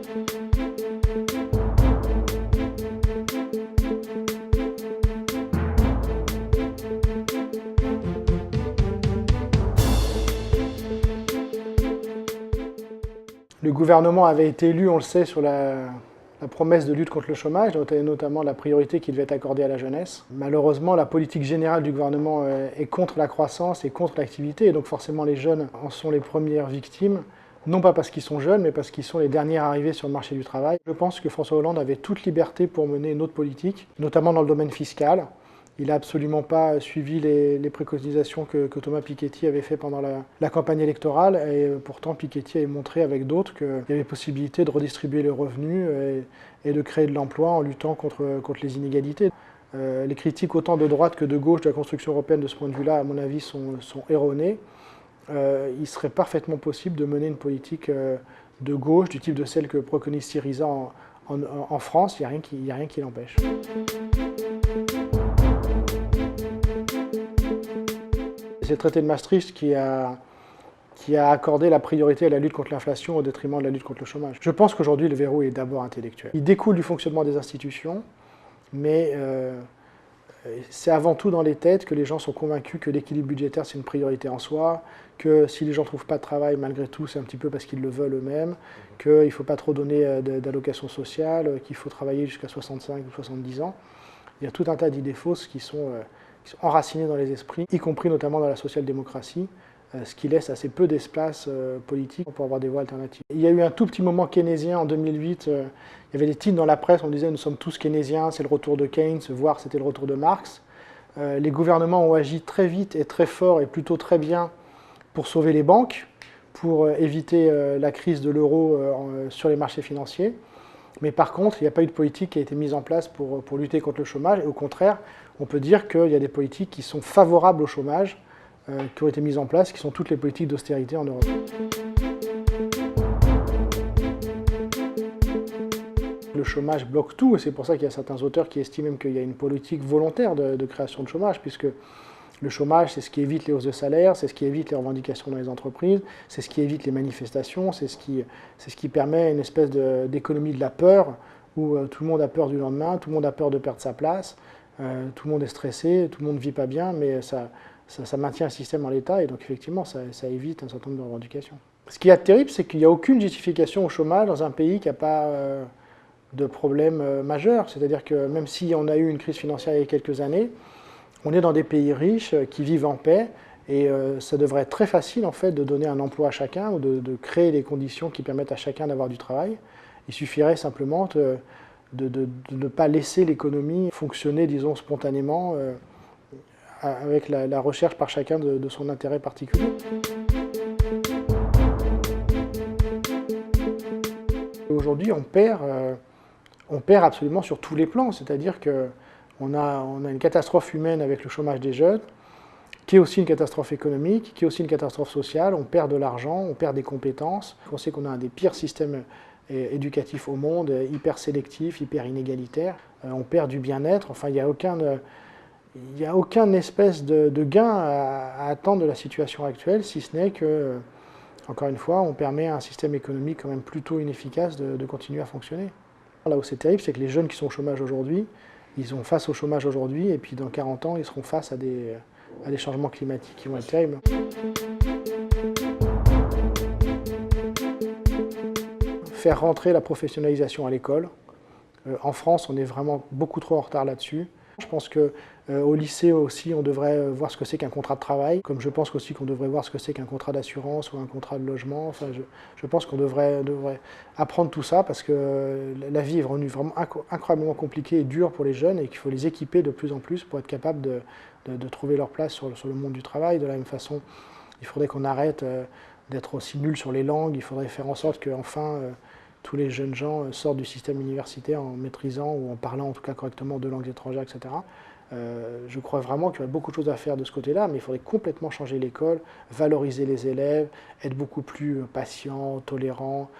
Le gouvernement avait été élu, on le sait, sur la promesse de lutte contre le chômage, notamment la priorité qui devait être accordée à la jeunesse. Malheureusement, la politique générale du gouvernement est contre la croissance et contre l'activité, et donc forcément les jeunes en sont les premières victimes, non pas parce qu'ils sont jeunes, mais parce qu'ils sont les derniers arrivés sur le marché du travail. Je pense que François Hollande avait toute liberté pour mener une autre politique, notamment dans le domaine fiscal. Il n'a absolument pas suivi les préconisations que Thomas Piketty avait fait pendant la campagne électorale, et pourtant Piketty avait montré avec d'autres qu'il y avait possibilité de redistribuer les revenus et de créer de l'emploi en luttant contre les inégalités. Les critiques autant de droite que de gauche de la construction européenne de ce point de vue-là, à mon avis, sont erronées. Il serait parfaitement possible de mener une politique de gauche, du type de celle que préconise Syriza en France. Il n'y a rien qui l'empêche. C'est le traité de Maastricht qui a accordé la priorité à la lutte contre l'inflation au détriment de la lutte contre le chômage. Je pense qu'aujourd'hui, le verrou est d'abord intellectuel. Il découle du fonctionnement des institutions, mais c'est avant tout dans les têtes que les gens sont convaincus que l'équilibre budgétaire, c'est une priorité en soi, que si les gens ne trouvent pas de travail, malgré tout, c'est un petit peu parce qu'ils le veulent eux-mêmes, qu'il ne faut pas trop donner d'allocations sociales, qu'il faut travailler jusqu'à 65 ou 70 ans. Il y a tout un tas d'idées fausses qui sont enracinées dans les esprits, y compris notamment dans la social-démocratie, ce qui laisse assez peu d'espace politique pour avoir des voies alternatives. Il y a eu un tout petit moment keynésien en 2008, il y avait des titres dans la presse, on disait nous sommes tous keynésiens, c'est le retour de Keynes, voire c'était le retour de Marx. Les gouvernements ont agi très vite et très fort et plutôt très bien pour sauver les banques, pour éviter la crise de l'euro sur les marchés financiers. Mais par contre, il n'y a pas eu de politique qui a été mise en place pour lutter contre le chômage. Et au contraire, on peut dire qu'il y a des politiques qui sont favorables au chômage, qui ont été mises en place, qui sont toutes les politiques d'austérité en Europe. Le chômage bloque tout, et c'est pour ça qu'il y a certains auteurs qui estiment même qu'il y a une politique volontaire de création de chômage, puisque le chômage, c'est ce qui évite les hausses de salaire, c'est ce qui évite les revendications dans les entreprises, c'est ce qui évite les manifestations, c'est ce qui permet une espèce d'économie de la peur, où tout le monde a peur du lendemain, tout le monde a peur de perdre sa place, tout le monde est stressé, tout le monde ne vit pas bien, mais ça maintient un système en l'état, et donc effectivement, ça évite un certain nombre de revendications. Ce qui est terrible, c'est qu'il n'y a aucune justification au chômage dans un pays qui n'a pas de problème majeur. C'est-à-dire que même si on a eu une crise financière il y a quelques années, on est dans des pays riches qui vivent en paix, et ça devrait être très facile en fait de donner un emploi à chacun, ou de créer les conditions qui permettent à chacun d'avoir du travail. Il suffirait simplement de ne pas laisser l'économie fonctionner, disons, spontanément, avec la recherche par chacun de son intérêt particulier. Aujourd'hui, on perd absolument sur tous les plans, c'est-à-dire qu'on a une catastrophe humaine avec le chômage des jeunes, qui est aussi une catastrophe économique, qui est aussi une catastrophe sociale. On perd de l'argent, on perd des compétences. On sait qu'on a un des pires systèmes éducatifs au monde, hyper sélectif, hyper inégalitaire. On perd du bien-être. Enfin, il n'y a aucun espèce de gain à attendre de la situation actuelle, si ce n'est que, encore une fois, on permet à un système économique quand même plutôt inefficace de continuer à fonctionner. Là où c'est terrible, c'est que les jeunes qui sont au chômage aujourd'hui, ils sont face au chômage aujourd'hui, et puis dans 40 ans, ils seront face à des changements climatiques qui vont être terribles. Faire rentrer la professionnalisation à l'école. En France, on est vraiment beaucoup trop en retard là-dessus. Je pense qu'au lycée aussi, on devrait voir ce que c'est qu'un contrat de travail, comme je pense aussi qu'on devrait voir ce que c'est qu'un contrat d'assurance ou un contrat de logement. Enfin, je pense qu'on devrait apprendre tout ça, parce que la vie est vraiment incroyablement compliquée et dure pour les jeunes, et qu'il faut les équiper de plus en plus pour être capable de trouver leur place sur le monde du travail. De la même façon, il faudrait qu'on arrête d'être aussi nuls sur les langues. Il faudrait faire en sorte qu'enfin tous les jeunes gens sortent du système universitaire en maîtrisant, ou en parlant en tout cas correctement, 2 langues étrangères, etc. Je crois vraiment qu'il y a beaucoup de choses à faire de ce côté-là, mais il faudrait complètement changer l'école, valoriser les élèves, être beaucoup plus patient, tolérant,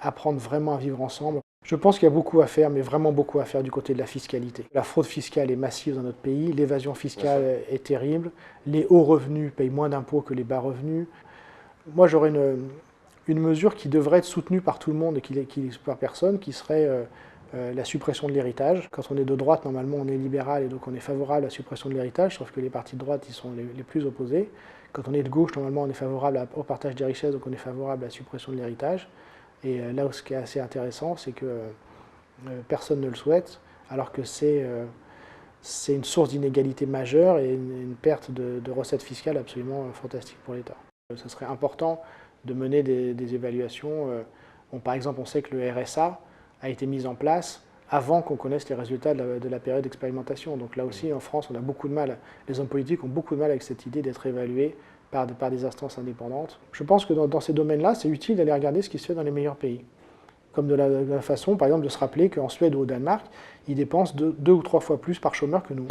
apprendre vraiment à vivre ensemble. Je pense qu'il y a beaucoup à faire, mais vraiment beaucoup à faire du côté de la fiscalité. La fraude fiscale est massive dans notre pays, l'évasion fiscale est terrible, les hauts revenus payent moins d'impôts que les bas revenus. Moi, j'aurais une mesure qui devrait être soutenue par tout le monde et par personne, qui serait la suppression de l'héritage. Quand on est de droite, normalement on est libéral et donc on est favorable à la suppression de l'héritage, sauf que les partis de droite ils sont les plus opposés. Quand on est de gauche, normalement on est favorable au partage des richesses, donc on est favorable à la suppression de l'héritage. Et là, ce qui est assez intéressant, c'est que personne ne le souhaite, alors que c'est une source d'inégalité majeure et une perte de recettes fiscales absolument fantastique pour l'État. Ce serait important de mener des évaluations. Par exemple, on sait que le RSA a été mis en place avant qu'on connaisse les résultats de la période d'expérimentation. Donc là aussi, en France, on a beaucoup de mal, les hommes politiques ont beaucoup de mal avec cette idée d'être évalués par des instances indépendantes. Je pense que dans ces domaines-là, c'est utile d'aller regarder ce qui se fait dans les meilleurs pays. Comme de la façon, par exemple, de se rappeler qu'en Suède ou au Danemark, ils dépensent 2 ou 3 fois plus par chômeur que nous.